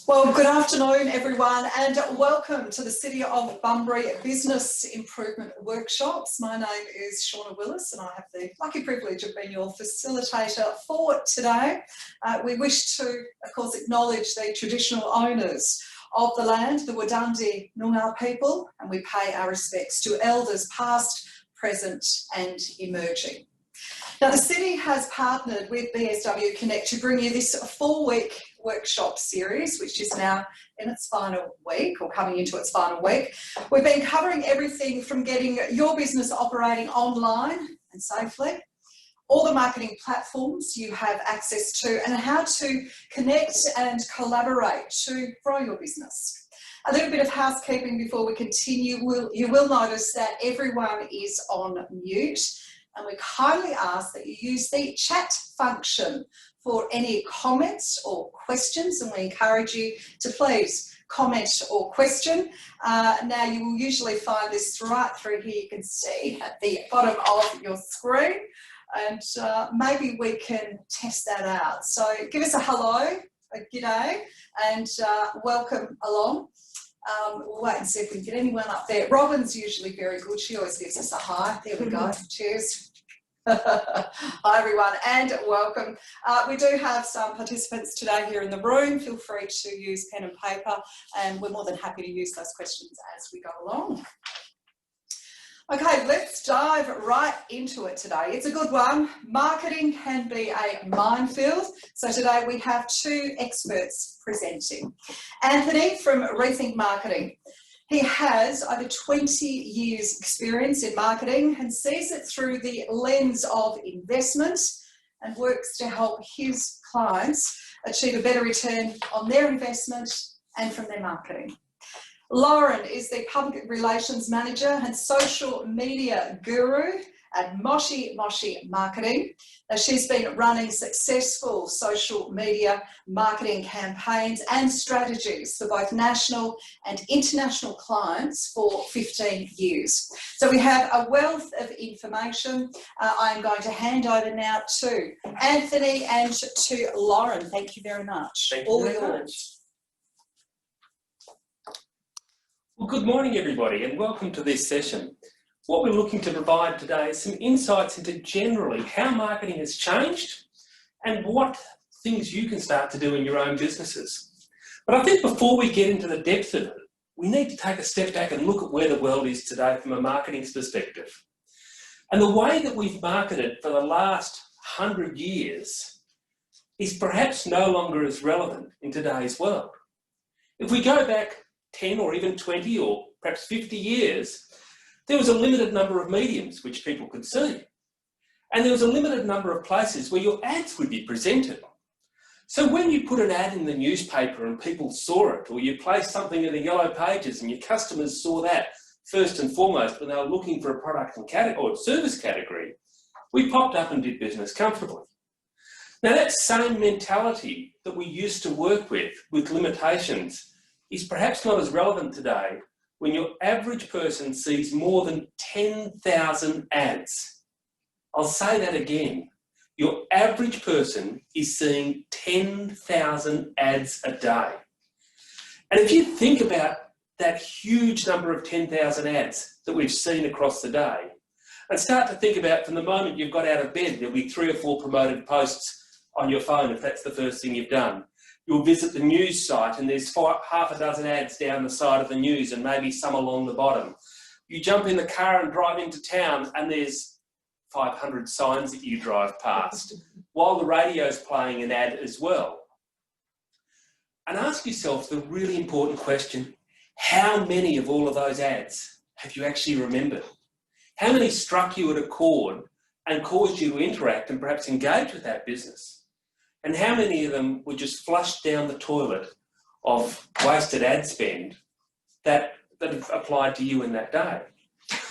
Well, good afternoon, everyone, and welcome to the City of Bunbury Business Improvement Workshops. My name is Shauna Willis, and I have the lucky privilege of being your facilitator for today. We wish to, of course, acknowledge the traditional owners of the land, the Wadandi Noongar people, and we pay our respects to elders past, present, and emerging. Now, the City has partnered with BSW Connect to bring you this 4-week workshop series, which is now in its final week or coming into its final week. We've been covering everything from getting your business operating online and safely, all the marketing platforms you have access to, and how to connect and collaborate to grow your business. A little bit of housekeeping before we continue. You will notice that everyone is on mute, and we kindly ask that you use the chat function for any comments or questions, and we encourage you to please comment or question. Now, you will usually find this right through here. You can see at the bottom of your screen, and maybe we can test that out. So give us a hello, a g'day, and welcome along. We'll wait and see if we can get anyone up there. Robin's usually very good. She always gives us a hi. There we go. Cheers. Hi everyone, and welcome. We do have some participants today here in the room. Feel free to use pen and paper, and we're more than happy to use those questions as we go along. Okay, let's dive right into it today. It's a good one. Marketing can be a minefield. So today we have 2 experts presenting. Anthony from Rethink Marketing. He has over 20 years experience in marketing and sees it through the lens of investment and works to help his clients achieve a better return on their investment and from their marketing. Lauren is the Public Relations Manager and Social Media Guru at Moshi Marketing. Now, she's been running successful social media marketing campaigns and strategies for both national and international clients for 15 years. So we have a wealth of information. I'm going to hand over now to Anthony and to Lauren. Thank you very much. Thank you very much. Well, good morning, everybody, and welcome to this session. What we're looking to provide today is some insights into generally how marketing has changed and what things you can start to do in your own businesses. But I think before we get into the depth of it, we need to take a step back and look at where the world is today from a marketing's perspective. And the way that we've marketed for the last 100 years is perhaps no longer as relevant in today's world. If we go back 10 or even 20 or perhaps 50 years, there was a limited number of mediums which people could see. And there was a limited number of places where your ads would be presented. So when you put an ad in the newspaper and people saw it, or you placed something in the yellow pages and your customers saw that first and foremost when they were looking for a product and category or service category, we popped up and did business comfortably. Now that same mentality that we used to work with limitations is perhaps not as relevant today when your average person sees more than 10,000 ads. I'll say that again. Your average person is seeing 10,000 ads a day. And if you think about that huge number of 10,000 ads that we've seen across the day, and start to think about from the moment you've got out of bed, there'll be 3 or 4 promoted posts on your phone if that's the first thing you've done. You'll visit the news site and there's half a dozen ads down the side of the news and maybe some along the bottom. You jump in the car and drive into town and there's 500 signs that you drive past while the radio's playing an ad as well. And ask yourself the really important question, how many of all of those ads have you actually remembered? How many struck you at a chord and caused you to interact and perhaps engage with that business? And how many of them were just flushed down the toilet of wasted ad spend that have applied to you in that day?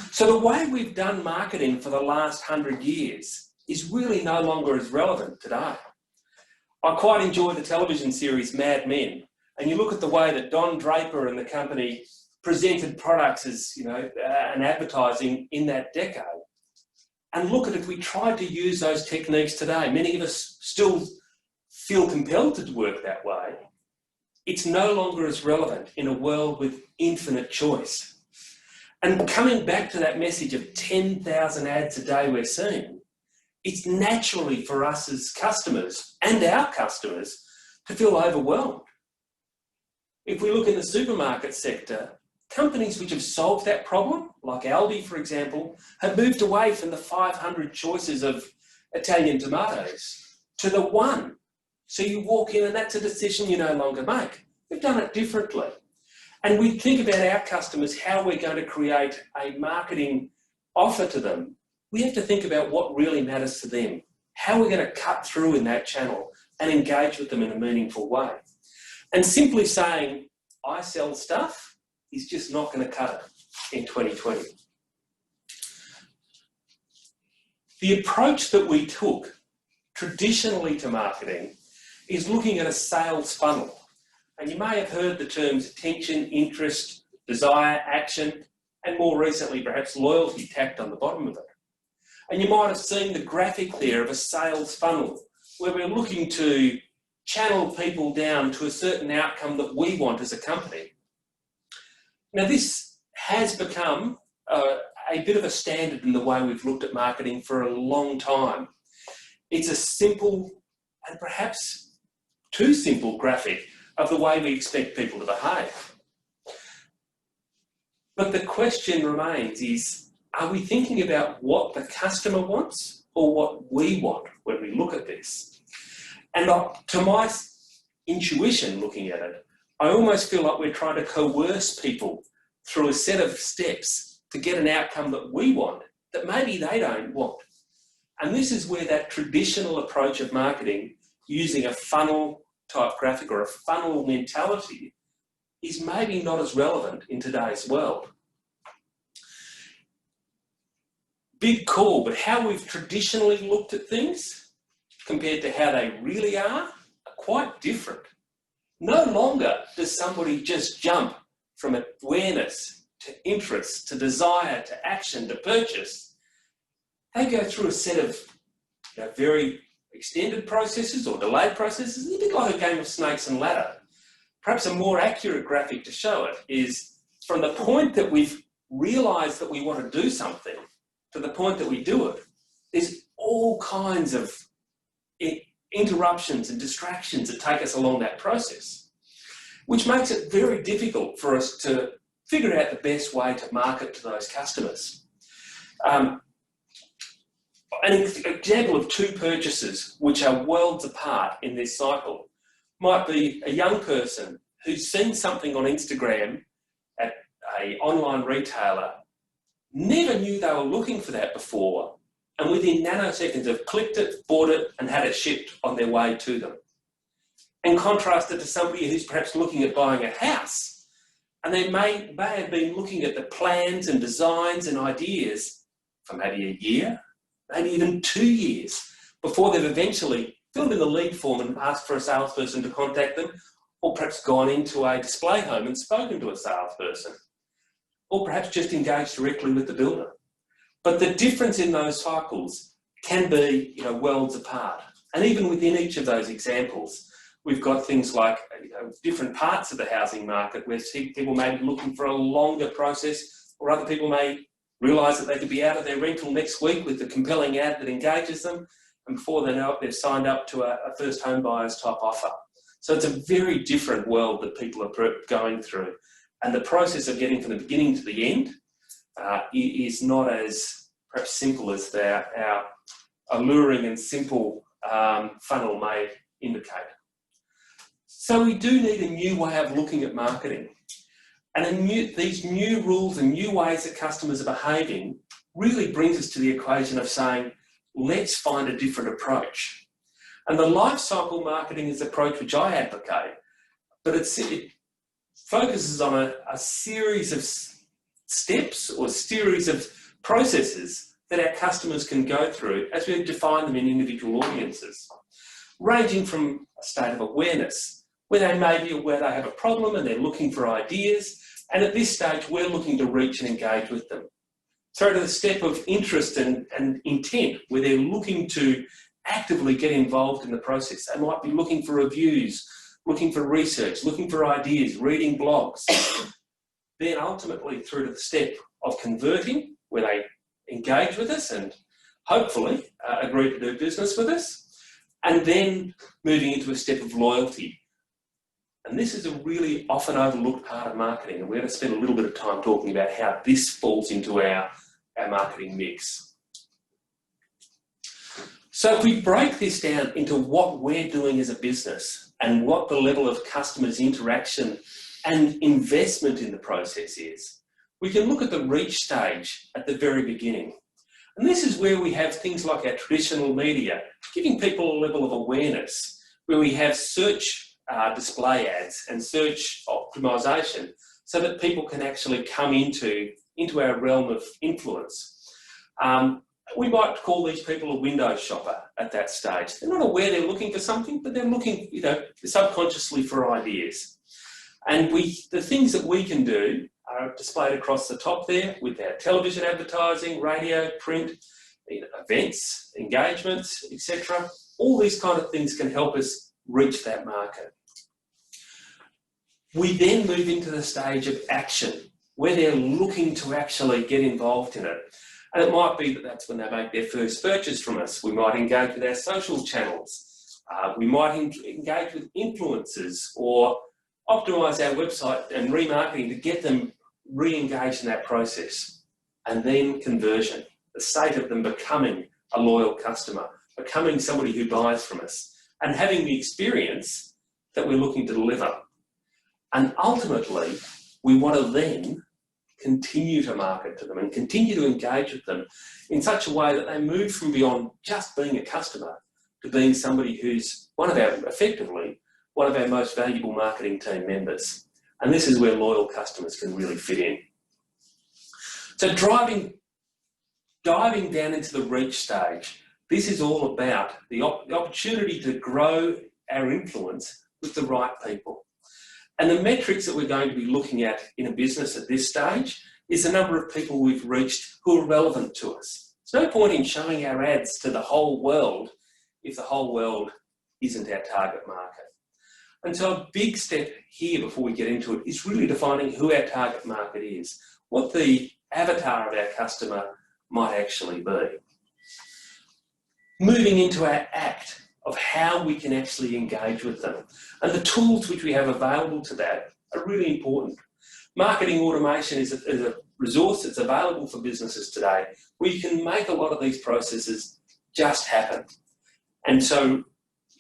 So the way we've done marketing for the last 100 years is really no longer as relevant today. I quite enjoy the television series Mad Men, and you look at the way that Don Draper and the company presented products as, and advertising in that decade. And look at if we tried to use those techniques today, many of us still feel compelled to work that way. It's no longer as relevant in a world with infinite choice. And coming back to that message of 10,000 ads a day we're seeing, it's naturally for us as customers and our customers to feel overwhelmed. If we look in the supermarket sector, companies which have solved that problem, like Aldi, for example, have moved away from the 500 choices of Italian tomatoes to the one. So you walk in and that's a decision you no longer make. We've done it differently. And we think about our customers, how we're going to create a marketing offer to them. We have to think about what really matters to them, how we're going to cut through in that channel and engage with them in a meaningful way. And simply saying, I sell stuff, is just not going to cut it in 2020. The approach that we took traditionally to marketing is looking at a sales funnel. And you may have heard the terms attention, interest, desire, action, and more recently perhaps loyalty tacked on the bottom of it. And you might have seen the graphic there of a sales funnel where we're looking to channel people down to a certain outcome that we want as a company. Now this has become a bit of a standard in the way we've looked at marketing for a long time. It's a simple and perhaps too simple graphic of the way we expect people to behave. But the question remains is, are we thinking about what the customer wants or what we want when we look at this? And to my intuition looking at it, I almost feel like we're trying to coerce people through a set of steps to get an outcome that we want, that maybe they don't want. And this is where that traditional approach of marketing, using a funnel type graphic or a funnel mentality, is maybe not as relevant in today's world. Big call, but how we've traditionally looked at things compared to how they really are quite different. No longer does somebody just jump from awareness to interest to desire to action to purchase. They go through a set of very extended processes or delayed processes, a bit like a game of snakes and ladder. Perhaps a more accurate graphic to show it is from the point that we've realised that we want to do something to the point that we do it, there's all kinds of interruptions and distractions that take us along that process, which makes it very difficult for us to figure out the best way to market to those customers. An example of two purchases which are worlds apart in this cycle might be a young person who's seen something on Instagram at an online retailer, never knew they were looking for that before, and within nanoseconds have clicked it, bought it, and had it shipped on their way to them. And contrasted to somebody who's perhaps looking at buying a house, and they may have been looking at the plans and designs and ideas for maybe a year, maybe even 2 years, before they've eventually filled in the lead form and asked for a salesperson to contact them, or perhaps gone into a display home and spoken to a salesperson, or perhaps just engaged directly with the builder. But the difference in those cycles can be, worlds apart. And even within each of those examples, we've got things like different parts of the housing market where people may be looking for a longer process, or other people may realise that they could be out of their rental next week with a compelling ad that engages them, and before they know it, they've signed up to a first home buyers type offer. So it's a very different world that people are going through. And the process of getting from the beginning to the end is not as perhaps simple as our alluring and simple funnel may indicate. So we do need a new way of looking at marketing. And these new rules and new ways that customers are behaving really brings us to the equation of saying, let's find a different approach. And the life cycle marketing is the approach which I advocate, but it focuses on a series of steps or series of processes that our customers can go through as we define them in individual audiences, ranging from a state of awareness, where they may be aware they have a problem and they're looking for ideas, and at this stage we're looking to reach and engage with them. Through to the step of interest and intent, where they're looking to actively get involved in the process. They might be looking for reviews, looking for research, looking for ideas, reading blogs, then ultimately through to the step of converting, where they engage with us and hopefully agree to do business with us, and then moving into a step of loyalty. And this is a really often overlooked part of marketing, and we're going to spend a little bit of time talking about how this falls into our marketing mix. So if we break this down into what we're doing as a business and what the level of customers' interaction and investment in the process is, we can look at the reach stage at the very beginning. And this is where we have things like our traditional media, giving people a level of awareness, where we have search display ads and search optimization so that people can actually come into our realm of influence. We might call these people a window shopper at that stage. They're not aware they're looking for something, but they're looking, subconsciously for ideas. And the things that we can do are displayed across the top there with our television advertising, radio, print, events, engagements, etc. All these kind of things can help us reach that market. We then move into the stage of action, where they're looking to actually get involved in it. And it might be that that's when they make their first purchase from us. We might engage with our social channels. We might engage with influencers or optimise our website and remarketing to get them re-engaged in that process. And then conversion, the state of them becoming a loyal customer, becoming somebody who buys from us, and having the experience that we're looking to deliver. And ultimately, we want to then continue to market to them and continue to engage with them in such a way that they move from beyond just being a customer to being somebody who's effectively one of our most valuable marketing team members. And this is where loyal customers can really fit in. So diving down into the reach stage, this is all about the opportunity to grow our influence with the right people. And the metrics that we're going to be looking at in a business at this stage is the number of people we've reached who are relevant to us. There's no point in showing our ads to the whole world if the whole world isn't our target market. And so a big step here before we get into it is really defining who our target market is, what the avatar of our customer might actually be. Moving into our act of how we can actually engage with them. And the tools which we have available to that are really important. Marketing automation is a resource that's available for businesses today where you can make a lot of these processes just happen. And so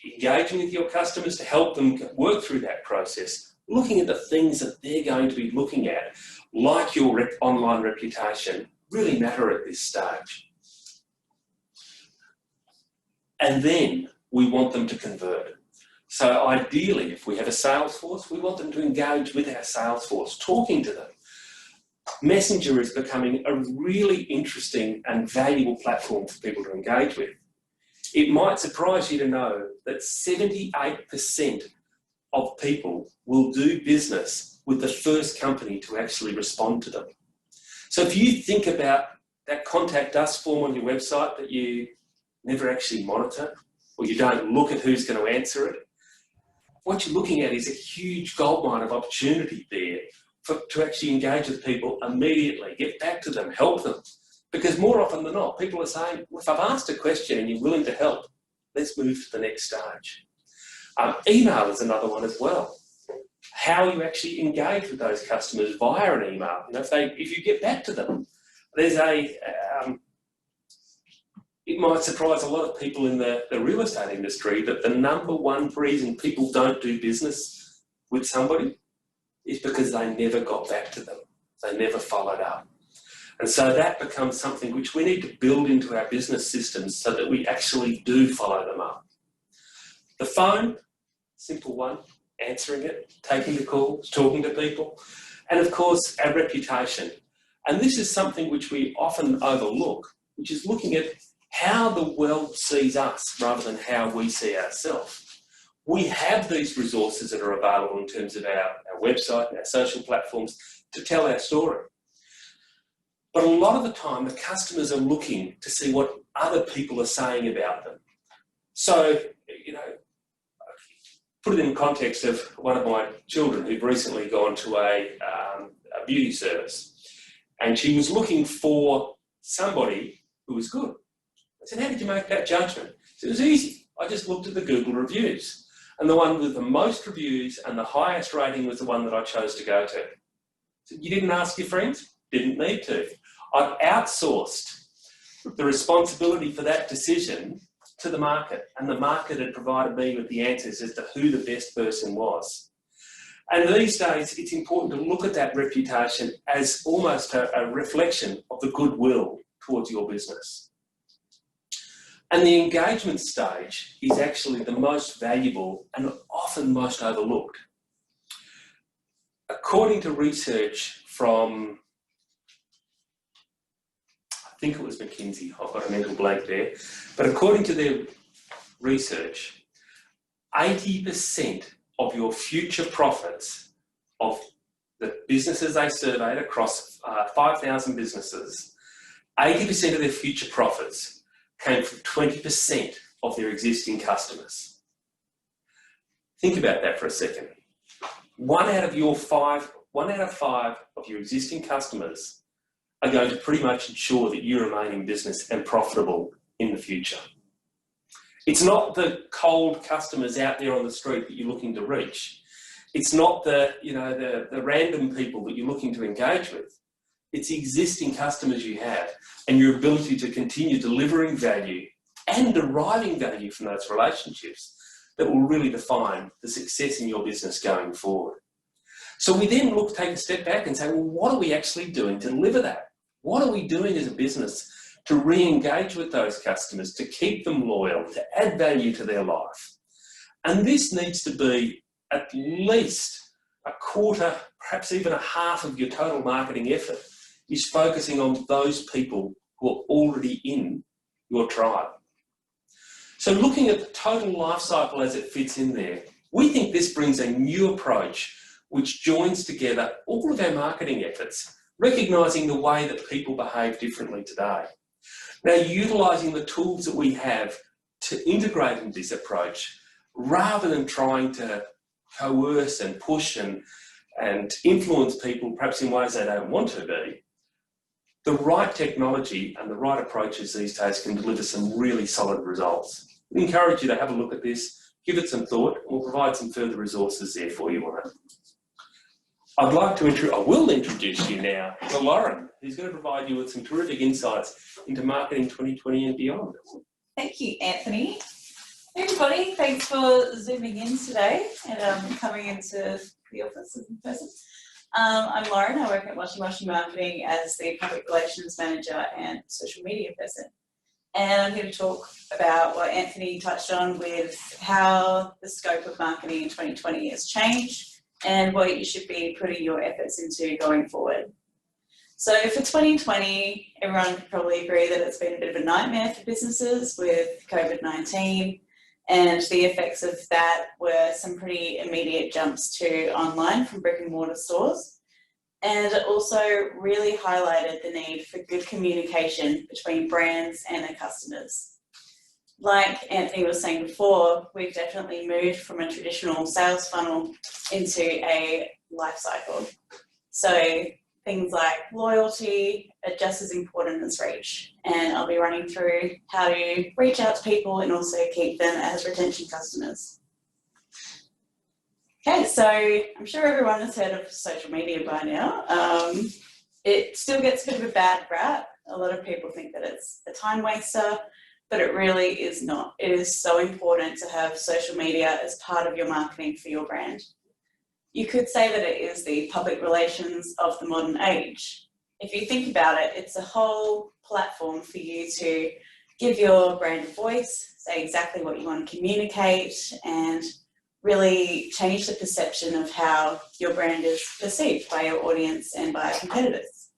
engaging with your customers to help them work through that process, looking at the things that they're going to be looking at, like your online reputation, really matter at this stage. And then we want them to convert. So ideally, if we have a sales force, we want them to engage with our sales force, talking to them. Messenger is becoming a really interesting and valuable platform for people to engage with. It might surprise you to know that 78% of people will do business with the first company to actually respond to them. So if you think about that contact us form on your website that you never actually monitor, or you don't look at who's going to answer it, what you're looking at is a huge goldmine of opportunity there to actually engage with people immediately, get back to them, help them. Because more often than not, people are saying, well, if I've asked a question and you're willing to help, let's move to the next stage. Email is another one as well. How you actually engage with those customers via an email. If you get back to them, there's it might surprise a lot of people in the real estate industry that the number one reason people don't do business with somebody is because they never got back to them. They never followed up. And so that becomes something which we need to build into our business systems so that we actually do follow them up. The phone, simple one, answering it, taking the calls, talking to people, and of course our reputation. And this is something which we often overlook, which is looking at how the world sees us rather than how we see ourselves. We have these resources that are available in terms of our website and our social platforms to tell our story. But a lot of the time, the customers are looking to see what other people are saying about them. So, put it in context of one of my children who'd recently gone to a beauty service, and she was looking for somebody who was good. I said, how did you make that judgment? So it was easy. I just looked at the Google reviews, and the one with the most reviews and the highest rating was the one that I chose to go to. So you didn't ask your friends? Didn't need to. I've outsourced the responsibility for that decision to the market, and the market had provided me with the answers as to who the best person was. And these days, it's important to look at that reputation as almost a reflection of the goodwill towards your business. And the engagement stage is actually the most valuable and often most overlooked. According to research from, I think it was McKinsey, I've got a mental blank there, but according to their research, 80% of your future profits of the businesses they surveyed across 5,000 businesses, 80% of their future profits came from 20% of their existing customers. Think about that for a second. One out of five of your existing customers are going to pretty much ensure that you remain in business and profitable in the future. It's not the cold customers out there on the street that you're looking to reach. It's not the random people that you're looking to engage with. It's existing customers you have and your ability to continue delivering value and deriving value from those relationships that will really define the success in your business going forward. So we then take a step back and say, well, what are we actually doing to deliver that? What are we doing as a business to re-engage with those customers, to keep them loyal, to add value to their life? And this needs to be at least a quarter, perhaps even a half of your total marketing effort is focusing on those people who are already in your tribe. So looking at the total life cycle as it fits in there, we think this brings a new approach which joins together all of our marketing efforts, recognising the way that people behave differently today. Now, utilising the tools that we have to integrate into this approach, rather than trying to coerce and push and influence people perhaps in ways they don't want to be, the right technology and the right approaches these days can deliver some really solid results. We encourage you to have a look at this, give it some thought, and we'll provide some further resources there for you on it. I will introduce you now to Lauren, who's going to provide you with some terrific insights into marketing 2020 and beyond. Thank you, Anthony. Hey everybody, thanks for zooming in today and coming into the office in person. I'm Lauren. I work at Washy Washy Marketing as the Public Relations Manager and Social Media person. And I'm here to talk about what Anthony touched on with how the scope of marketing in 2020 has changed and what you should be putting your efforts into going forward. So for 2020, everyone could probably agree that it's been a bit of a nightmare for businesses with COVID-19, and the effects of that were some pretty immediate jumps to online from brick and mortar stores. And it also really highlighted the need for good communication between brands and their customers. Like Anthony was saying before, we've definitely moved from a traditional sales funnel into a life cycle. So things like loyalty are just as important as reach. And I'll be running through how to reach out to people and also keep them as retention customers. Okay, so I'm sure everyone has heard of social media by now. It still gets a bit of a bad rap. A lot of people think that it's a time waster, but it really is not. It is so important to have social media as part of your marketing for your brand. You could say that it is the public relations of the modern age. If you think about it, it's a whole platform for you to give your brand a voice, say exactly what you want to communicate, and really change the perception of how your brand is perceived by your audience and by competitors.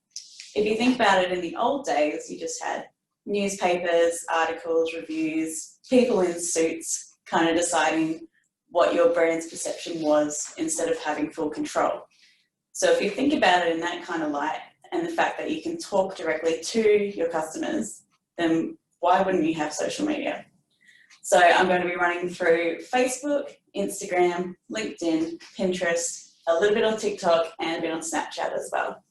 If you think about it, in the old days, you just had newspapers, articles, reviews, people in suits kind of deciding what your brand's perception was instead of having full control. So if you think about it in that kind of light and the fact that you can talk directly to your customers, then why wouldn't you have social media? So I'm going to be running through Facebook, Instagram, LinkedIn, Pinterest, a little bit on TikTok, and a bit on Snapchat as well.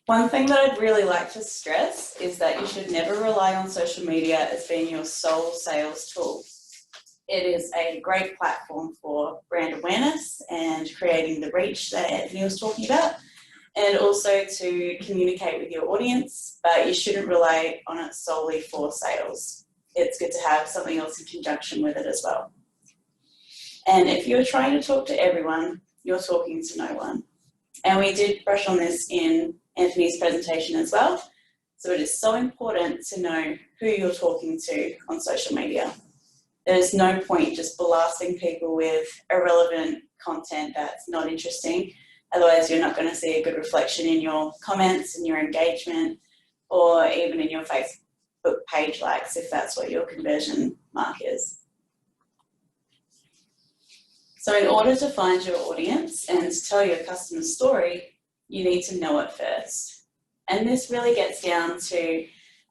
One thing that I'd really like to stress is that you should never rely on social media as being your sole sales tool. It is a great platform for brand awareness and creating the reach that Anthony was talking about, and also to communicate with your audience, but you shouldn't rely on it solely for sales. It's good to have something else in conjunction with it as well. And if you're trying to talk to everyone, you're talking to no one. And we did brush on this in Anthony's presentation as well. So it is so important to know who you're talking to on social media. There's no point just blasting people with irrelevant content that's not interesting. Otherwise, you're not going to see a good reflection in your comments and your engagement, or even in your Facebook page likes, if that's what your conversion mark is. So in order to find your audience and to tell your customer story, you need to know it first. And this really gets down to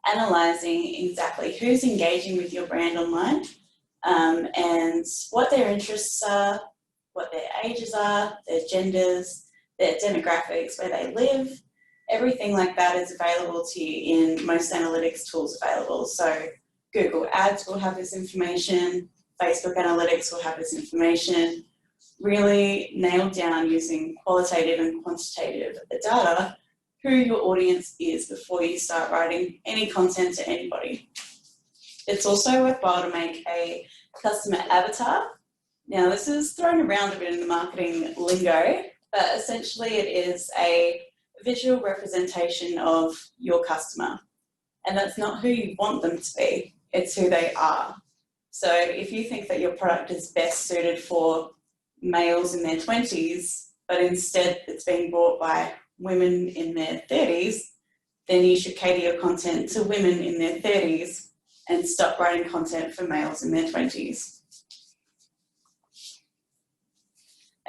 analysing exactly who's engaging with your brand online, and what their interests are, what their ages are, their genders, their demographics, where they live. Everything like that is available to you in most analytics tools available. So Google Ads will have this information, Facebook Analytics will have this information. Really nail down using qualitative and quantitative data who your audience is before you start writing any content to anybody. It's also worthwhile to make a customer avatar. Now, this is thrown around a bit in the marketing lingo, but essentially it is a visual representation of your customer. And that's not who you want them to be, it's who they are. So if you think that your product is best suited for males in their 20s, but instead it's being bought by women in their 30s, then you should cater your content to women in their 30s and stop writing content for males in their 20s.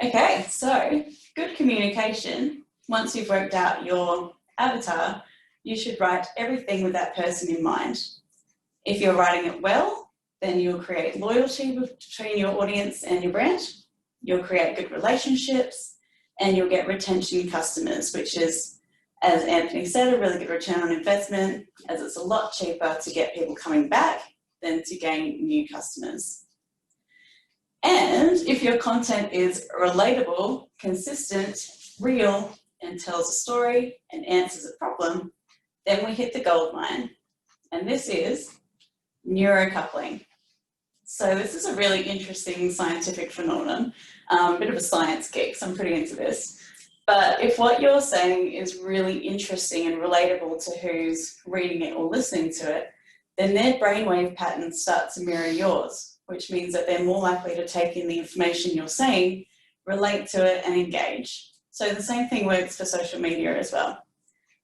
Okay, so good communication. Once you've worked out your avatar, you should write everything with that person in mind. If you're writing it well, then you'll create loyalty between your audience and your brand. You'll create good relationships, and you'll get retention customers, which is, as Anthony said, a really good return on investment, as it's a lot cheaper to get people coming back than to gain new customers. And if your content is relatable, consistent, real, and tells a story and answers a problem, then we hit the gold mine. And this is neurocoupling. So this is a really interesting scientific phenomenon, a bit of a science geek, so I'm pretty into this. But if what you're saying is really interesting and relatable to who's reading it or listening to it, then their brainwave patterns start to mirror yours, which means that they're more likely to take in the information you're saying, relate to it, and engage. So the same thing works for social media as well.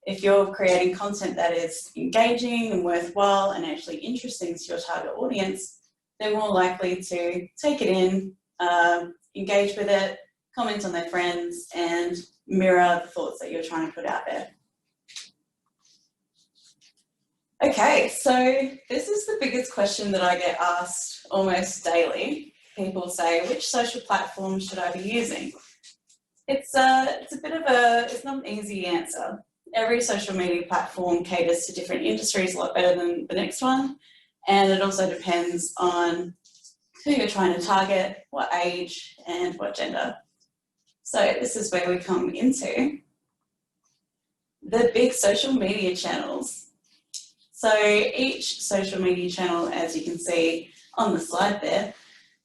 If you're creating content that is engaging and worthwhile and actually interesting to your target audience, they're more likely to take it in, engage with it, comment on their friends, and mirror the thoughts that you're trying to put out there. Okay, so this is the biggest question that I get asked almost daily. People say, which social platform should I be using? It's a bit of it's not an easy answer. Every social media platform caters to different industries a lot better than the next one. And it also depends on who you're trying to target, what age, and what gender. So this is where we come into the big social media channels. So each social media channel, as you can see on the slide there,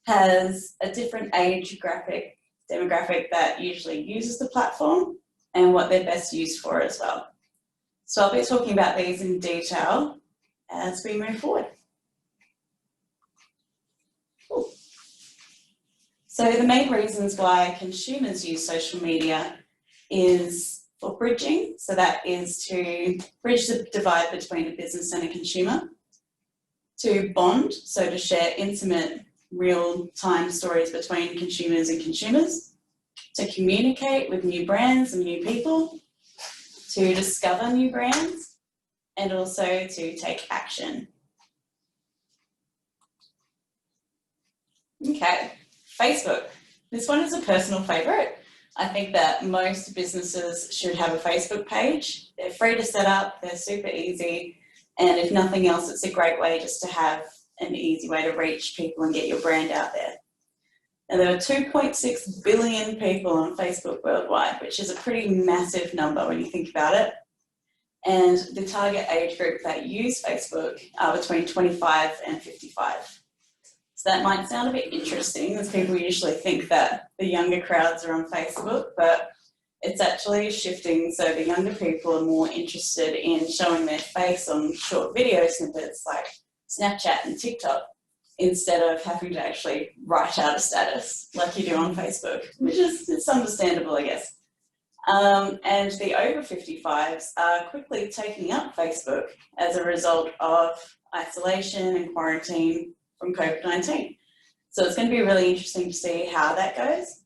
has a different age demographic that usually uses the platform and what they're best used for as well. So I'll be talking about these in detail as we move forward. Cool. So the main reasons why consumers use social media is for bridging. So that is to bridge the divide between a business and a consumer. To bond, so to share intimate, real-time stories between consumers and consumers. To communicate with new brands and new people. To discover new brands, and also to take action. Okay, Facebook. This one is a personal favourite. I think that most businesses should have a Facebook page. They're free to set up, they're super easy, and if nothing else, it's a great way just to have an easy way to reach people and get your brand out there. And there are 2.6 billion people on Facebook worldwide, which is a pretty massive number when you think about it. And the target age group that use Facebook are between 25 and 55. So that might sound a bit interesting, as people usually think that the younger crowds are on Facebook, but it's actually shifting. So the younger people are more interested in showing their face on short video snippets like Snapchat and TikTok, instead of having to actually write out a status like you do on Facebook, which is, it's understandable, I guess. And the over 55s are quickly taking up Facebook as a result of isolation and quarantine from COVID-19. So it's going to be really interesting to see how that goes.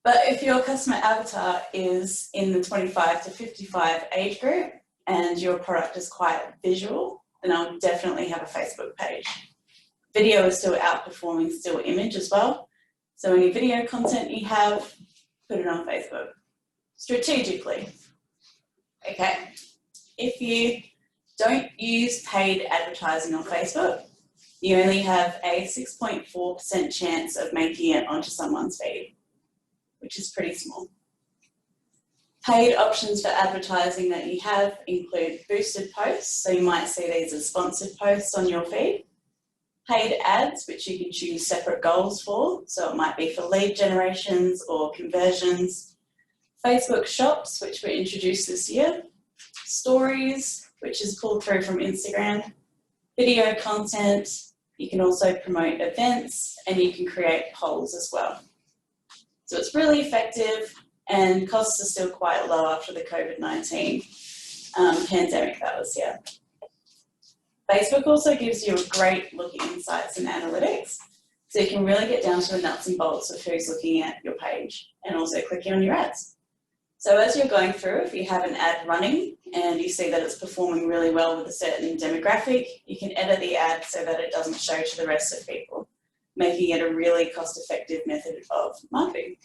But if your customer avatar is in the 25 to 55 age group and your product is quite visual, then I'll definitely have a Facebook page. Video is still outperforming still image as well. So any video content you have, put it on Facebook. Strategically. Okay, if you don't use paid advertising on Facebook, you only have a 6.4% chance of making it onto someone's feed, which is pretty small. Paid options for advertising that you have include boosted posts, so you might see these as sponsored posts on your feed. Paid ads, which you can choose separate goals for, so it might be for lead generations or conversions. Facebook shops, which were introduced this year. Stories, which is pulled through from Instagram. Video content, you can also promote events, and you can create polls as well. So it's really effective, and costs are still quite low after the COVID-19 pandemic that was here. Facebook also gives you a great look at insights and analytics, so you can really get down to the nuts and bolts of who's looking at your page and also clicking on your ads. So as you're going through, if you have an ad running and you see that it's performing really well with a certain demographic, you can edit the ad so that it doesn't show to the rest of people, making it a really cost-effective method of marketing.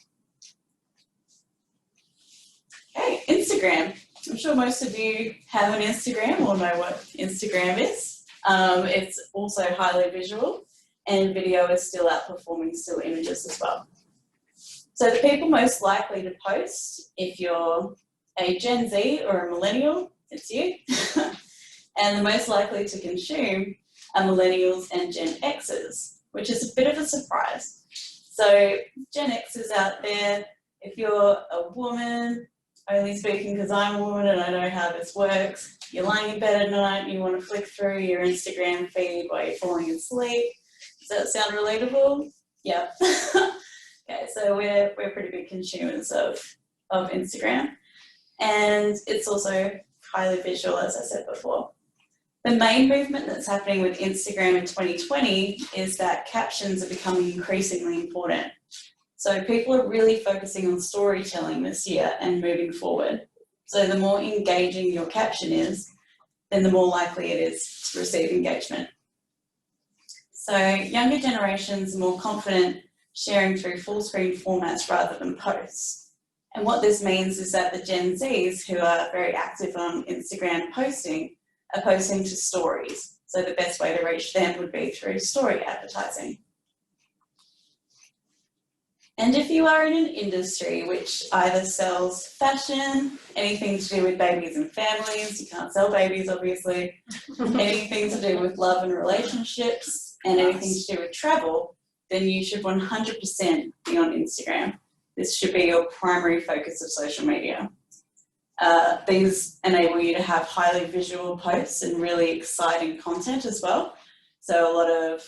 Okay, Instagram. I'm sure most of you have an Instagram or know what Instagram is. It's also highly visual, and video is still outperforming still images as well. So the people most likely to post, if you're a Gen Z or a millennial, it's you. And the most likely to consume are millennials and Gen Xers, which is a bit of a surprise. So Gen Xers out there, if you're a woman, only speaking because I'm a woman and I know how this works, you're lying in bed at night, you want to flick through your Instagram feed while you're falling asleep. Does that sound relatable? Yeah. Okay, so we're pretty big consumers of Instagram, and it's also highly visual, as I said before. The main movement that's happening with Instagram in 2020 is that captions are becoming increasingly important. So people are really focusing on storytelling this year and moving forward. So the more engaging your caption is, then the more likely it is to receive engagement. So younger generations are more confident sharing through full screen formats rather than posts. And what this means is that the Gen Zs, who are very active on Instagram posting, are posting to stories. So the best way to reach them would be through story advertising. And if you are in an industry which either sells fashion, anything to do with babies and families, you can't sell babies obviously, anything to do with love and relationships, and anything to do with travel, then you should 100% be on Instagram. This should be your primary focus of social media. These enable you to have highly visual posts and really exciting content as well. So a lot of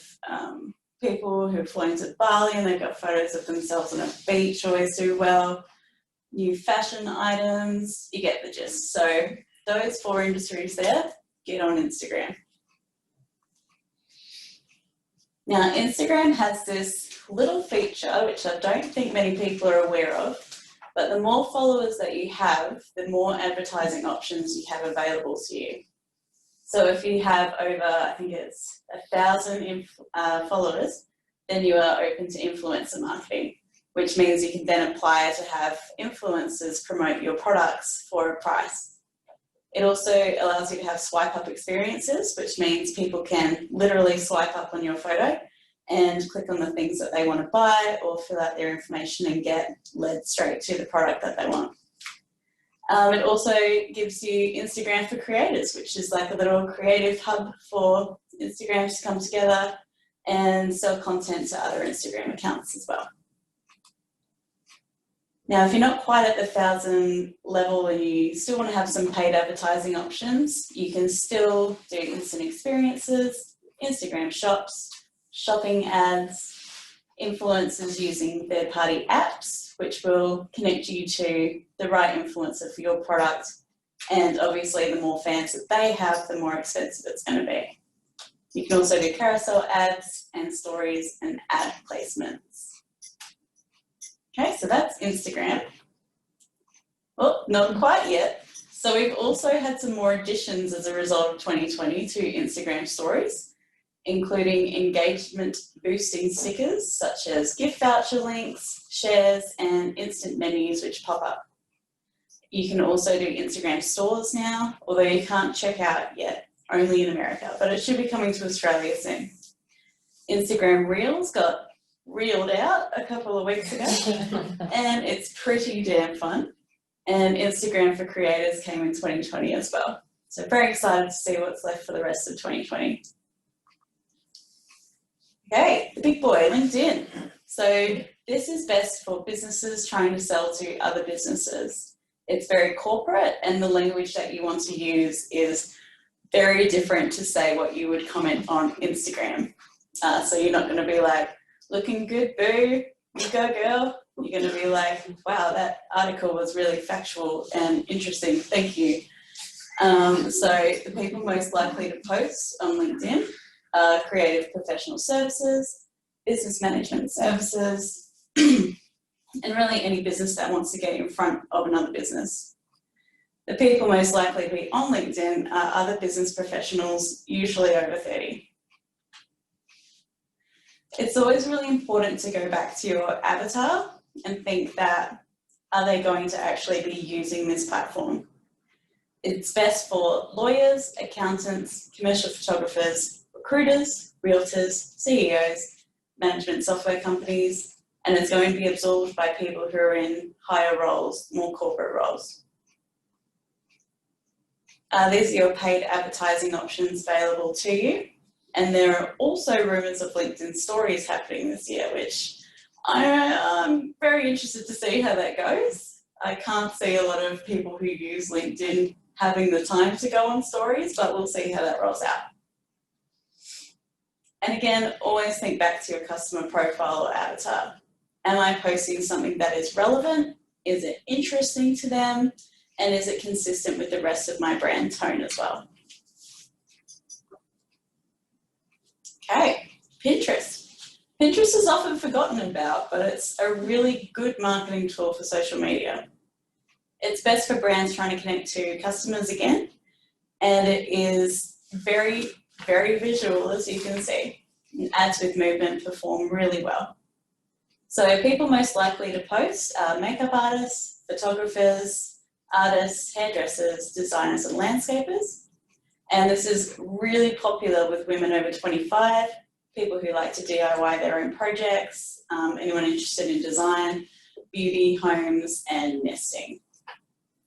people who've flown to Bali and they've got photos of themselves on a beach always do well. New fashion items, you get the gist. So those 4 industries there, get on Instagram. Now, Instagram has this little feature, which I don't think many people are aware of, but the more followers that you have, the more advertising options you have available to you. So if you have over, I think it's 1,000 followers, then you are open to influencer marketing, which means you can then apply to have influencers promote your products for a price. It also allows you to have swipe up experiences, which means people can literally swipe up on your photo and click on the things that they want to buy or fill out their information and get led straight to the product that they want. It also gives you Instagram for creators, which is like a little creative hub for Instagram to come together and sell content to other Instagram accounts as well. Now, if you're not quite at the 1,000 level and you still want to have some paid advertising options, you can still do instant experiences, Instagram shops, shopping ads, influencers using third-party apps, which will connect you to the right influencer for your product. And obviously, the more fans that they have, the more expensive it's going to be. You can also do carousel ads and stories and ad placements. Okay, so that's Instagram. Well, not quite yet. So we've also had some more additions as a result of 2020 to Instagram stories, including engagement boosting stickers such as gift voucher links, shares, and instant menus which pop up. You can also do Instagram stores now, although you can't check out yet, only in America, but it should be coming to Australia soon. Instagram Reels got reeled out a couple of weeks ago, and it's pretty damn fun. And Instagram for creators came in 2020 as well. So very excited to see what's left for the rest of 2020. Okay, the big boy, LinkedIn. So this is best for businesses trying to sell to other businesses. It's very corporate, and the language that you want to use is very different to say what you would comment on Instagram. So you're not going to be like, looking good, boo, you go girl. You're going to be like, wow, that article was really factual and interesting, thank you. So the people most likely to post on LinkedIn are creative professional services, business management services, and really any business that wants to get in front of another business. The people most likely to be on LinkedIn are other business professionals, usually over 30. It's always really important to go back to your avatar and think that, are they going to actually be using this platform? It's best for lawyers, accountants, commercial photographers, recruiters, realtors, CEOs, management software companies, and it's going to be absorbed by people who are in higher roles, more corporate roles. These are your paid advertising options available to you. And there are also rumours of LinkedIn stories happening this year, which I'm very interested to see how that goes. I can't see a lot of people who use LinkedIn having the time to go on stories, but we'll see how that rolls out. And again, always think back to your customer profile or avatar. Am I posting something that is relevant? Is it interesting to them? And is it consistent with the rest of my brand tone as well? Okay, Pinterest. Pinterest is often forgotten about, but it's a really good marketing tool for social media. It's best for brands trying to connect to customers again, and it is very, very visual, as you can see. And ads with movement perform really well. So people most likely to post are makeup artists, photographers, artists, hairdressers, designers, and landscapers. And this is really popular with women over 25, people who like to DIY their own projects, anyone interested in design, beauty, homes, and nesting.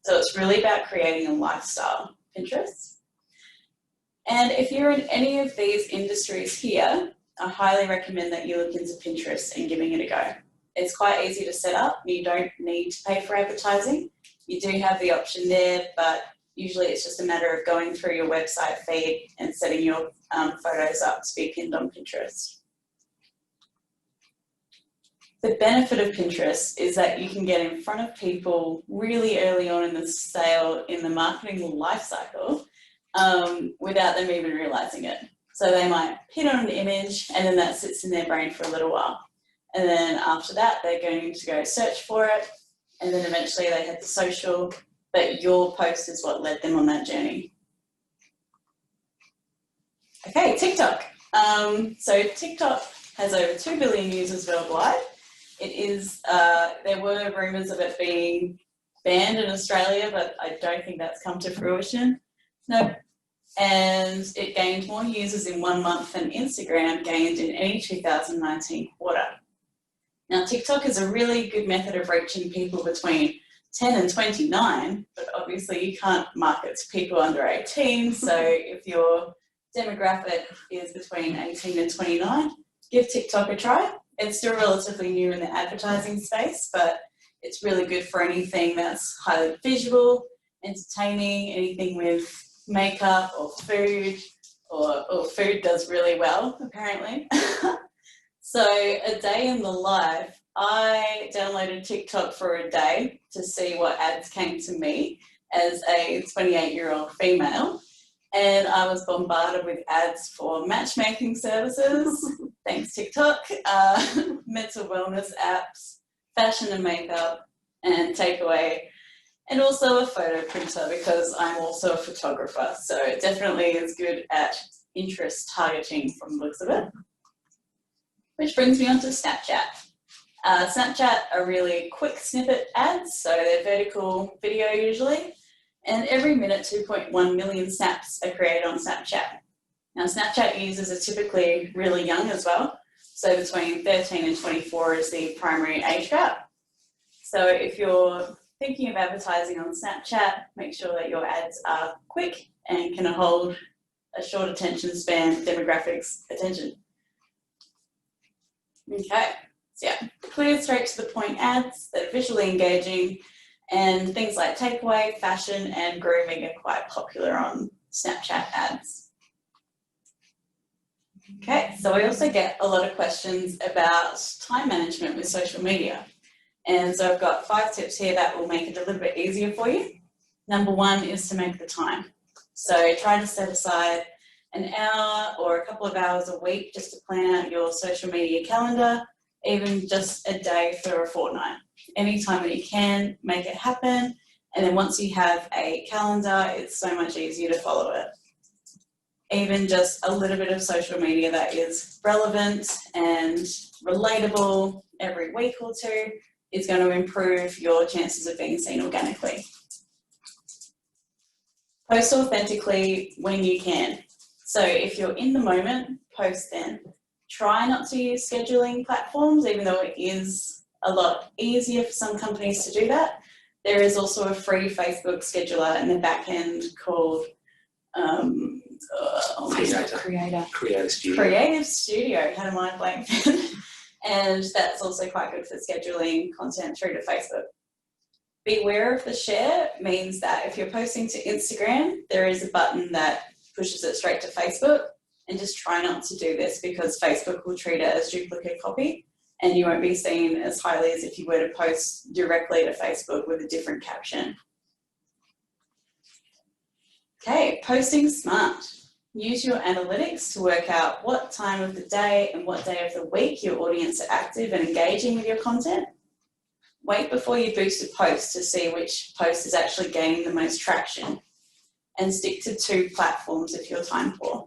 So it's really about creating a lifestyle, Pinterest. And if you're in any of these industries here, I highly recommend that you look into Pinterest and giving it a go. It's quite easy to set up. You don't need to pay for advertising. You do have the option there, but usually it's just a matter of going through your website feed and setting your photos up to be pinned on Pinterest. The benefit of Pinterest is that you can get in front of people really early on in the sale, in the marketing life cycle, without them even realizing it. So they might pin on an image and then that sits in their brain for a little while. And then after that, they're going to go search for it. And then eventually they head to social, but your post is what led them on that journey. Okay, TikTok. So TikTok has over 2 billion users worldwide. It is, there were rumours of it being banned in Australia, but I don't think that's come to fruition. Nope. And it gained more users in 1 month than Instagram gained in any 2019 quarter. Now, TikTok is a really good method of reaching people between 10 and 29, but obviously you can't market to people under 18, so if your demographic is between 18 and 29, give TikTok a try. It's still relatively new in the advertising space, but it's really good for anything that's highly visual, entertaining, anything with makeup or food, or food does really well, apparently. So a day in the life, I downloaded TikTok for a day to see what ads came to me as a 28-year-old female. And I was bombarded with ads for matchmaking services, thanks TikTok, mental wellness apps, fashion and makeup, and takeaway, and also a photo printer because I'm also a photographer. So it definitely is good at interest targeting from the looks of it. Which brings me on to Snapchat. Snapchat are really quick snippet ads, so they're vertical video usually, and every minute 2.1 million snaps are created on Snapchat. Now Snapchat users are typically really young as well, so between 13 and 24 is the primary age gap. So if you're thinking of advertising on Snapchat, make sure that your ads are quick and can hold a short attention span demographics attention. Okay, so yeah, clear, straight to the point ads that are visually engaging, and things like takeaway, fashion, and grooming are quite popular on Snapchat ads. Okay, so we also get a lot of questions about time management with social media. And so I've got 5 tips here that will make it a little bit easier for you. Number 1 is to make the time. So try to set aside an hour or a couple of hours a week just to plan out your social media calendar, even just a day for a fortnight. Anytime that you can, make it happen. And then once you have a calendar, it's so much easier to follow it. Even just a little bit of social media that is relevant and relatable every week or 2 is going to improve your chances of being seen organically. Post authentically when you can. So if you're in the moment, post then. Try not to use scheduling platforms, even though it is a lot easier for some companies to do that. There is also a free Facebook scheduler in the back end called Creative Studio. Creative Studio, had a mind blank. And that's also quite good for scheduling content through to Facebook. Beware of the share means that if you're posting to Instagram, there is a button that pushes it straight to Facebook, and just try not to do this because Facebook will treat it as duplicate copy and you won't be seen as highly as if you were to post directly to Facebook with a different caption. Okay, posting smart. Use your analytics to work out what time of the day and what day of the week your audience are active and engaging with your content. Wait before you boost a post to see which post is actually gaining the most traction, and stick to 2 platforms if you're time poor.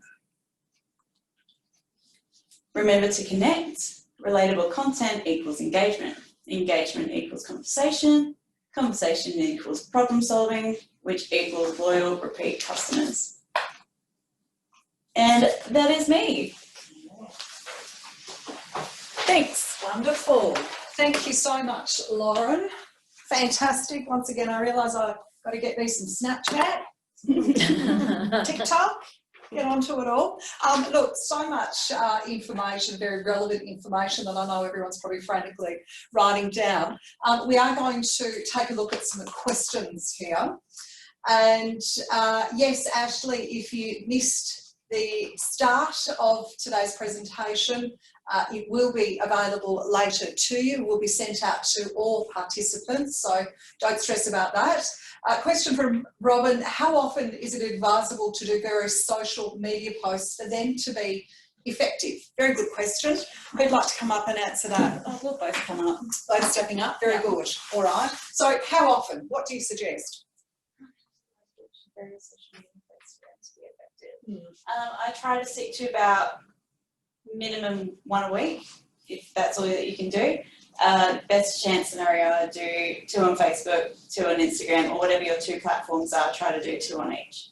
Remember to connect. Relatable content equals engagement. Engagement equals conversation. Conversation equals problem solving, which equals loyal repeat customers. And that is me. Thanks. Wonderful. Thank you so much, Lauren. Fantastic. Once again, I realise I've got to get me some Snapchat, TikTok, get onto it all. Look, so much information, very relevant information that I know everyone's probably frantically writing down. We are going to take a look at some questions here. And yes, Ashley, if you missed the start of today's presentation, it will be available later to you. It will be sent out to all participants, so don't stress about that. Question from Robin: how often is it advisable to do various social media posts for them to be effective? Very good question. Who'd like to come up and answer that? Oh, we'll both come up. Both stepping up. Very good. All right. So how often? What do you suggest? Various social media posts for them to be effective. I try to stick to about minimum 1 a week, if that's all that you can do. Best chance scenario, do 2 on Facebook, 2 on Instagram, or whatever your 2 platforms are, try to do 2 on each.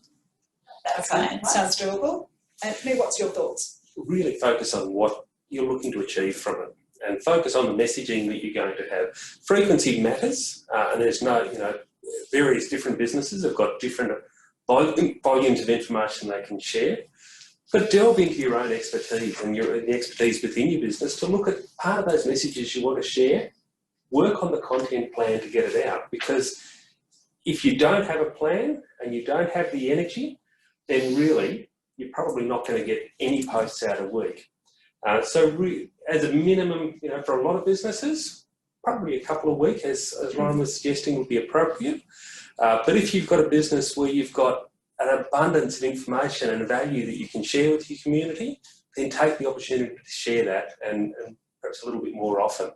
That's my advice. Sounds doable. Anthony, what's your thoughts? Really focus on what you're looking to achieve from it, and focus on the messaging that you're going to have. Frequency matters, and there's various different businesses have got different volumes of information they can share. But delve into your own expertise and the expertise within your business to look at part of those messages you want to share. Work on the content plan to get it out, because if you don't have a plan and you don't have the energy, then really you're probably not going to get any posts out a week. As a minimum, for a lot of businesses, probably a couple a week, as Lauren was suggesting, would be appropriate. But if you've got a business where you've got an abundance of information and value that you can share with your community, then take the opportunity to share that and perhaps a little bit more often.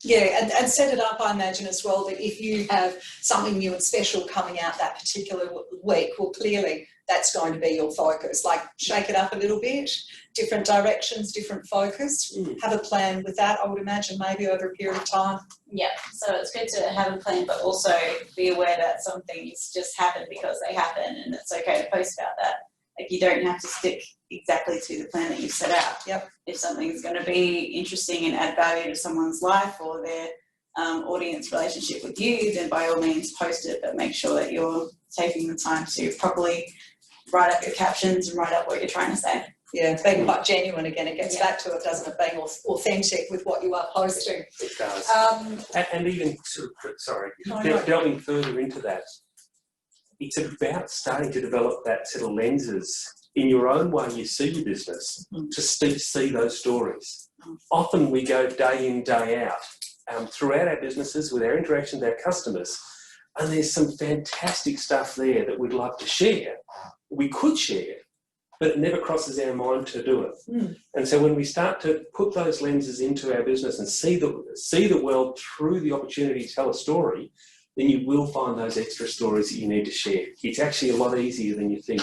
And set it up, I imagine, as well, that if you have something new and special coming out that particular week, well, clearly that's going to be your focus. Like, shake it up a little bit, different directions, different focus. Have a plan with that, I would imagine, maybe over a period of time. Yeah, so it's good to have a plan, but also be aware that some things just happen because they happen, and it's okay to post about that. Like, you don't have to stick exactly to the plan that you've set out. Yep. If something's going to be interesting and add value to someone's life or their audience relationship with you, then by all means post it, but make sure that you're taking the time to properly write up your captions and write up what you're trying to say. Yeah, being quite genuine again. It gets back to it, doesn't it? Being authentic with what you are posting. It does. And even delving further into that, it's about starting to develop that set of lenses in your own way you see your business to see those stories. Often we go day in, day out throughout our businesses with our interactions with our customers, and there's some fantastic stuff there that we'd love to share. We could share, but it never crosses our mind to do it. And so when we start to put those lenses into our business and see the world through the opportunity to tell a story, then you will find those extra stories that you need to share. It's actually a lot easier than you think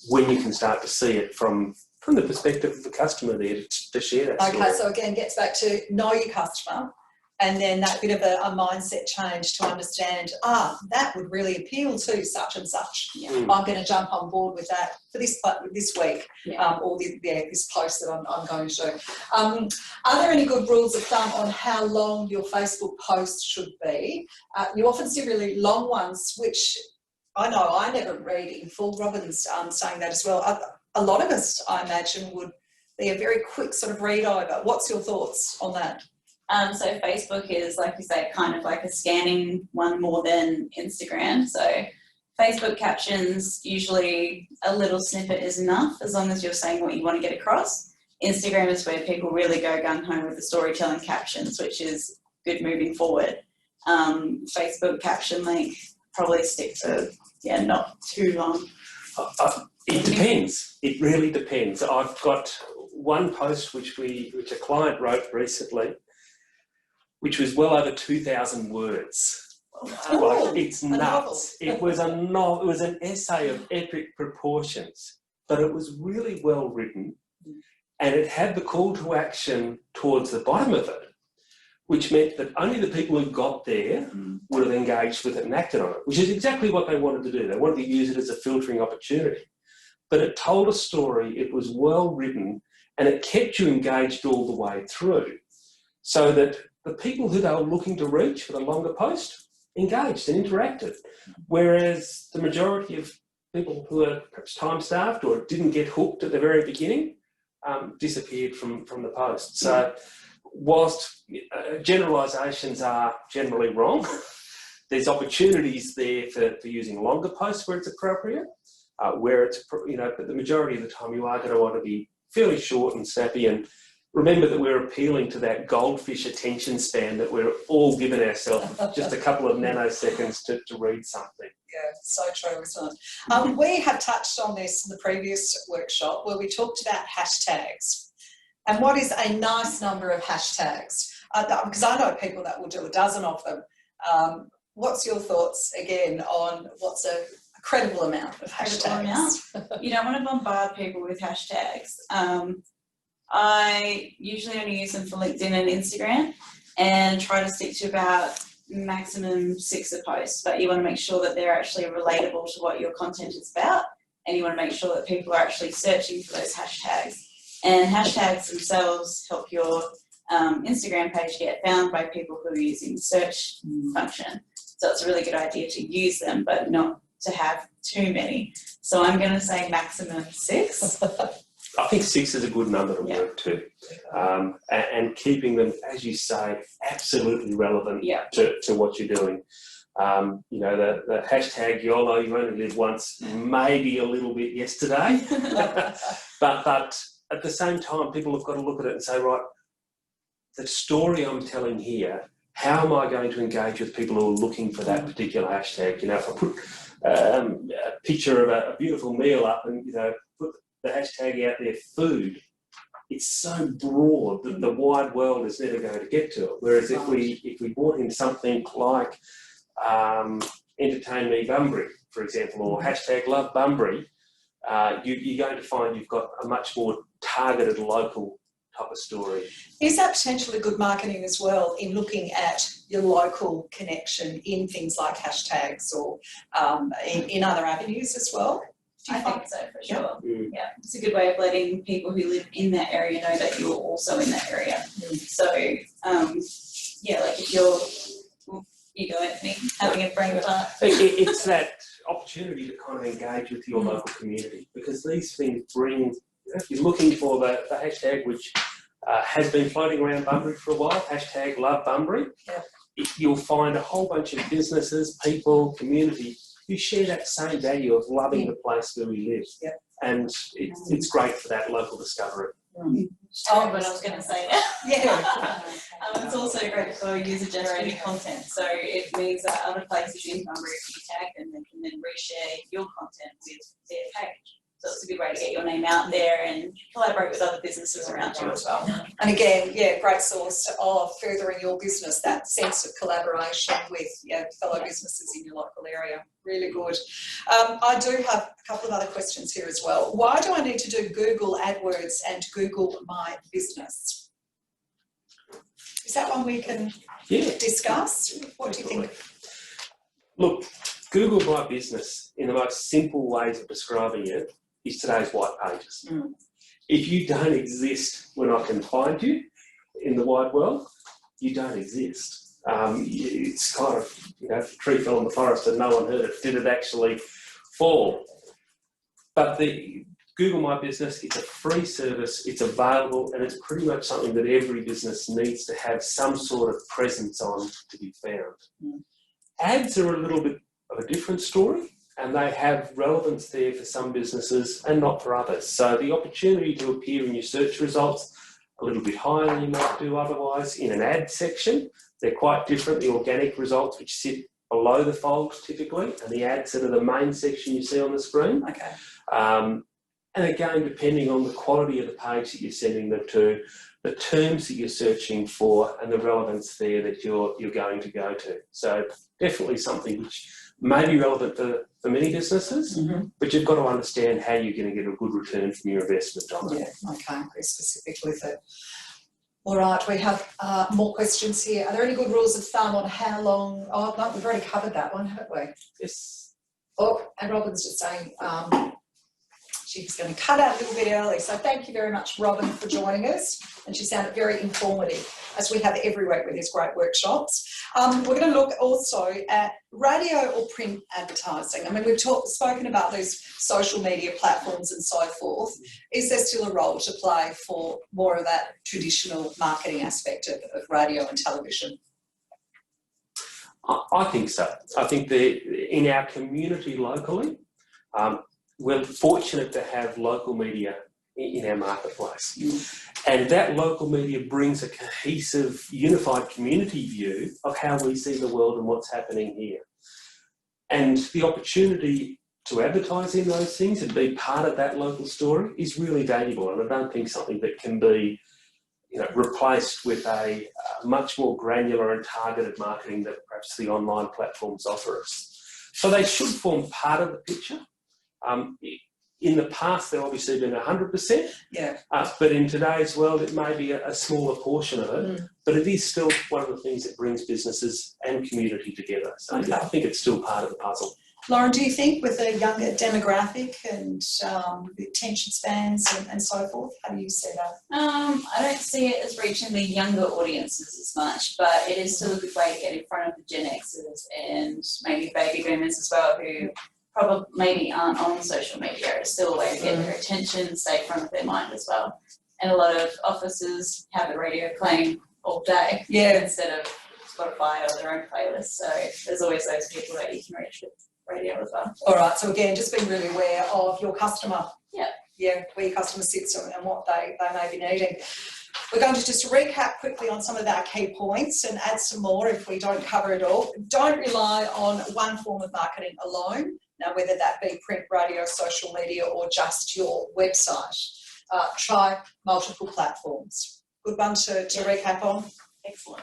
when you can start to see it from the perspective of the customer there to share that story. Okay, so again, gets back to know your customer, and then that bit of a mindset change to understand, that would really appeal to such and such. Yeah. I'm going to jump on board with that for this week, or this post that I'm going to do. Are there any good rules of thumb on how long your Facebook post should be? You often see really long ones, which I know I never read in full. Robin's saying that as well. A lot of us, I imagine, would be a very quick sort of read over. What's your thoughts on that? So Facebook is, like you say, kind of like a scanning one more than Instagram. So Facebook captions, usually a little snippet is enough as long as you're saying what you want to get across. Instagram is where people really go gung-ho with the storytelling captions, which is good moving forward. Facebook caption length, probably stick to, not too long. It depends. It really depends. I've got one post which a client wrote recently, which was well over 2,000 words. It's nuts. It was an essay of epic proportions, but it was really well written, and it had the call to action towards the bottom of it, which meant that only the people who got there would have engaged with it and acted on it, which is exactly what they wanted to do. They wanted to use it as a filtering opportunity. But it told a story, it was well written, and it kept you engaged all the way through, so that the people who they were looking to reach for the longer post engaged and interacted, whereas the majority of people who are perhaps time-starved or didn't get hooked at the very beginning disappeared from the post. So whilst generalisations are generally wrong, there's opportunities there for using longer posts where it's appropriate, where it's, but the majority of the time you are going to want to be fairly short and snappy. And remember that we're appealing to that goldfish attention span that we're all giving ourselves just a couple of nanoseconds to read something. Yeah, so true, isn't it? We have touched on this in the previous workshop where we talked about hashtags. And what is a nice number of hashtags? Because I know people that will do a dozen of them. What's your thoughts, again, on what's a a credible amount of Credible hashtags. amount. You don't want to bombard people with hashtags. I usually only use them for LinkedIn and Instagram and try to stick to about maximum 6 a post, but you want to make sure that they're actually relatable to what your content is about, and you want to make sure that people are actually searching for those hashtags. And hashtags themselves help your Instagram page get found by people who are using the search function. So it's a really good idea to use them, but not to have too many. So I'm going to say maximum 6. I think 6 is a good number to work to, and keeping them, as you say, absolutely relevant to what you're doing. You know, the hashtag YOLO, you only live once, maybe a little bit yesterday, but at the same time, people have got to look at it and say, right, the story I'm telling here, how am I going to engage with people who are looking for that particular hashtag? You know, if I put a picture of a beautiful meal up and, you know, put the hashtag out there, food, it's so broad that the wide world is never going to get to it. Whereas if we brought in something like Entertain Me Bunbury, for example, or hashtag Love Bunbury, you're going to find you've got a much more targeted local type of story. Is that potentially good marketing as well in looking at your local connection in things like hashtags or in other avenues as well? I think so, for sure. Yeah, it's a good way of letting people who live in that area know that you're also in that area. So, yeah, like if you go, Anthony, having a brain fart. It's that opportunity to kind of engage with your local community, because these things bring, if you're looking for the hashtag which has been floating around Bunbury for a while, hashtag Love Bunbury, you'll find a whole bunch of businesses, people, community who share that same value of loving the place where we live. And it's great for that local discovery. Oh, but I was going to say that. Yeah. It's also great for user-generated content. So it means that other places in Bunbury, if you tag them, they can then reshare your content with their page. So it's a good way to get your name out there and collaborate with other businesses around you as well. And again, great source of furthering your business, that sense of collaboration with fellow businesses in your local area. Really good. I do have a couple of other questions here as well. Why do I need to do Google AdWords and Google My Business? Is that one we can discuss? What do you think? Look, Google My Business, in the most simple ways of describing it, is today's white pages. If you don't exist when I can find you in the wide world, you don't exist. It's kind of, you know, if the tree fell in the forest and no one heard it, did it actually fall? But the Google My Business, it's a free service, it's available, and it's pretty much something that every business needs to have some sort of presence on to be found. Ads are a little bit of a different story, and they have relevance there for some businesses and not for others. So the opportunity to appear in your search results a little bit higher than you might do otherwise in an ad section. They're quite different. The organic results, which sit below the fold typically, and the ads that are the main section you see on the screen. Okay. And again, depending on the quality of the page that you're sending them to, the terms that you're searching for, and the relevance there that you're going to go to. So definitely something which may be relevant for many businesses, but you've got to understand how you're going to get a good return from your investment on it. Yeah, okay, very specific with it. All right, we have more questions here. Are there any good rules of thumb on how long? Oh, no, we've already covered that one, haven't we? Yes. Oh, and Robin's just saying she's going to cut out a little bit early. So thank you very much, Robin, for joining us. And she sounded very informative, as we have every week with these great workshops. We're going to look also at radio or print advertising. I mean, we've spoken about these social media platforms and so forth. Is there still a role to play for more of that traditional marketing aspect of radio and television? I think so. I think that in our community locally, we're fortunate to have local media in our marketplace. And that local media brings a cohesive, unified community view of how we see the world and what's happening here. And the opportunity to advertise in those things and be part of that local story is really valuable. And I don't think something that can be, you know, replaced with a much more granular and targeted marketing that perhaps the online platforms offer us. So they should form part of the picture. In the past, they've obviously been 100%, but in today's world, it may be a smaller portion of it, but it is still one of the things that brings businesses and community together. So I think it's still part of the puzzle. Lauren, do you think with a younger demographic and the attention spans and so forth, how do you see that? I don't see it as reaching the younger audiences as much, but it is still a good way to get in front of the Gen Xers and maybe baby boomers as well, who probably maybe aren't on social media. It's still a way to get their attention, stay front of their mind as well. And a lot of offices have the radio playing all day instead of Spotify or their own playlist. So there's always those people that you can reach with radio as well. All right, so again, just being really aware of your customer. Yeah, where your customer sits and what they may be needing. We're going to just recap quickly on some of our key points and add some more if we don't cover it all. Don't rely on one form of marketing alone. Now, whether that be print, radio, social media, or just your website. Try multiple platforms. Good one to recap on. excellent.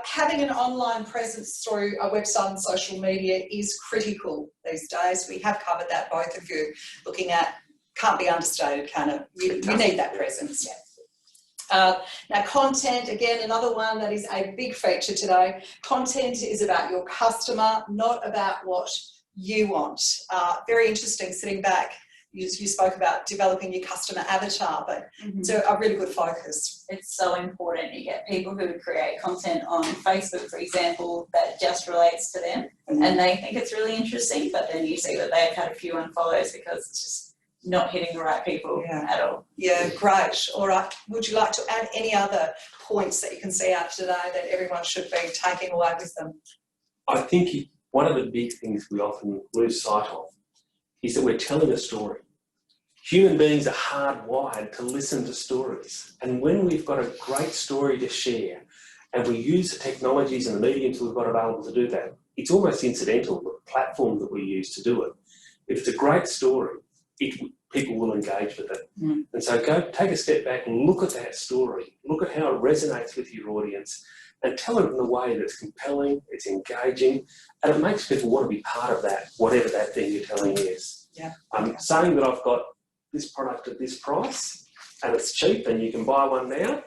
Having an online presence through a website and social media is critical these days. We have covered that, both of you, looking at, can't be understated, can it? You need that presence. Now, content, again, another one that is a big feature today. Content is about your customer, not about what you want. Very interesting, sitting back, you spoke about developing your customer avatar, but it's a really good focus. It's so important. You get people who create content on Facebook, for example, that just relates to them, and they think it's really interesting, but then you see that they've had a few unfollows because it's just not hitting the right people at all. Yeah, great. All right. Would you like to add any other points that you can see out today that everyone should be taking away with them? I think one of the big things we often lose sight of is that we're telling a story. Human beings are hardwired to listen to stories. And when we've got a great story to share and we use the technologies and the mediums we've got available to do that, it's almost incidental, the platform that we use to do it. If it's a great story, people will engage with it. And so go take a step back and look at that story, look at how it resonates with your audience, and tell it in a way that's compelling, it's engaging, and it makes people want to be part of that, whatever that thing you're telling is. Saying that I've got this product at this price and it's cheap and you can buy one now,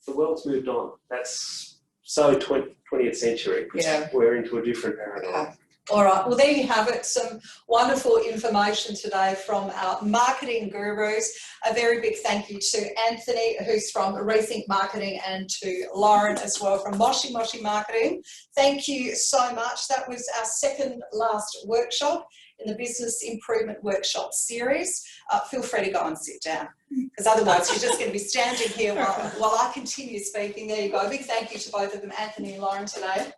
the world's moved on. That's so 20th century. We're into a different paradigm. All right, well, there you have it, some wonderful information today from our marketing gurus. A very big thank you to Anthony, who's from Rethink Marketing, and to Lauren as well from Moshi Marketing. Thank you so much. That was our second last workshop in the Business Improvement Workshop series. Feel free to go and sit down, because otherwise you're just going to be standing here while I continue speaking. There you go. A big thank you to both of them, Anthony and Lauren, today.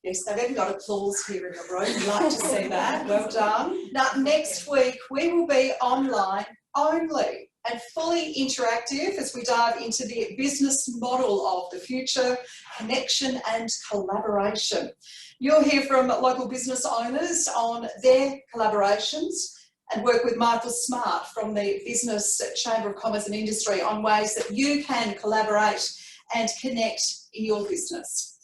Yes, they've even got applause here in the room. We'd like to see that. Well done. Now, next week we will be online only and fully interactive as we dive into the business model of the future, connection and collaboration. You'll hear from local business owners on their collaborations and work with Michael Smart from the Business Chamber of Commerce and Industry on ways that you can collaborate and connect in your business.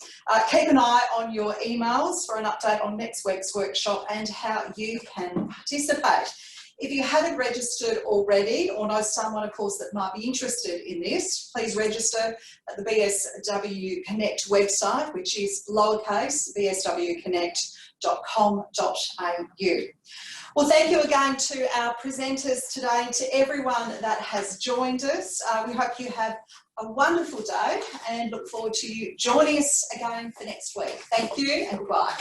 Keep an eye on your emails for an update on next week's workshop and how you can participate. If you haven't registered already or know someone, of course, that might be interested in this, please register at the BSW Connect website, which is lowercase bswconnect.com.au. Well, thank you again to our presenters today and to everyone that has joined us. We hope you have a wonderful day and look forward to you joining us again for next week. Thank you and goodbye.